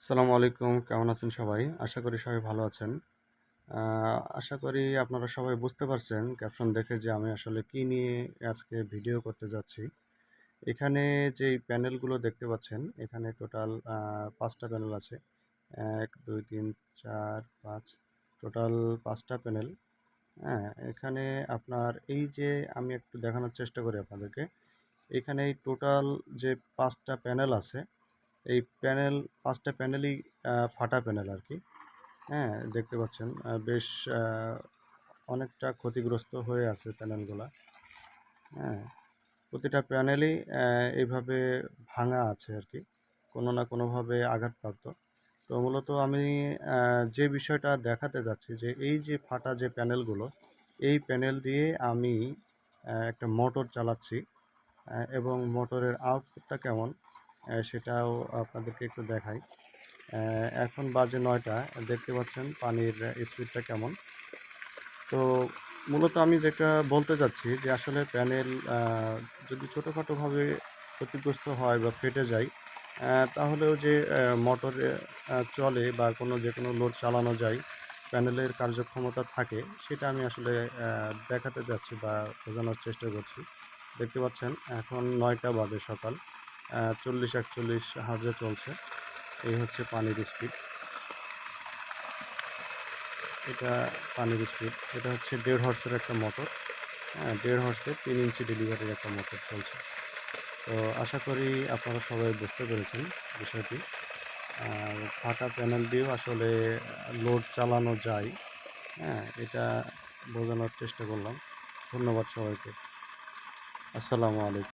আসসালামু আলাইকুম। কেমন আছেন সবাই? আশা করি সবাই ভালো আছেন। আশা করি আপনারা সবাই বুঝতে পারছেন ক্যাপশন দেখে যে আমি আসলে কী নিয়ে আজকে ভিডিও করতে যাচ্ছি। এখানে যেই প্যানেলগুলো দেখতে পাচ্ছেন, এখানে টোটাল ৫ টা প্যানেল আছে। ১, ২, ৩, ৪, ৫ টোটাল ৫ টা প্যানেল। হ্যাঁ? এখানে আপনার এই যে আমি একটু দেখানোর চেষ্টা করি আপনাদেরকে। এখানে এই টোটাল যে ৫ টা প্যানেল আছে, এই ৫ টা প্যানেলই ফাটা প্যানেল আরকি। হ্যাঁ? দেখতে পাচ্ছেন বেশ আ অনেকটা ক্ষতিগ্রস্ত হয়ে আছে প্যানেলগুলা। হ্যাঁ? প্রতিটা প্যানেলই এইভাবে ভাঙা আছে আরকি। কোনো না কোনোভাবে আঘাতপ্রাপ্ত। তো মূলত আমি আ যে বিষয়টা দেখাতে যাচ্ছি যে এই যে ফাটা যে প্যানেলগুলো, এই প্যানেল দিয়ে আমি একটা মোটর চালাচ্ছি এবং মোটরের আউটপুটটা কেমন সেটাও আপনাদেরকে একটু দেখাই। এখন বাজে ৯টা, দেখতে পাচ্ছেন পানির স্পিডটা কেমন। তো মূলত আমি যেটা বলতে চাচ্ছি যে আসলে প্যানেল যদি ছোটোখাটোভাবে ক্ষতিগ্রস্ত হয় বা ফেটে যায়, তাহলেও যে মোটরে চলে বা যেকোনো লোড চালানো যায়, প্যানেলের কার্যক্ষমতা থাকে, সেটা আমি আসলে দেখাতে যাচ্ছি বা বোঝানোর চেষ্টা করছি। দেখতে পাচ্ছেন এখন ৯টা বাজে সকাল। ৪০-৪১ হার্টজে চলছে। এই হচ্ছে পানির স্পিড। এটা পানির স্পিড। এটা হচ্ছে ১.৫ হর্সের একটা মোটর। হ্যাঁ, ১.৫ হর্সের ৩ ইঞ্চি ডেলিভারির একটা মোটর চলছে। তো আশা করি আপনারা সবাই বুঝতে পেরেছেন বিষয়টি। আর ফাটা প্যানেল দিয়েও আসলে লোড চালানো যায়। হ্যাঁ, এটা বোঝানোর চেষ্টা করলাম। ধন্যবাদ সবাইকে। আসসালামু আলাইকুম।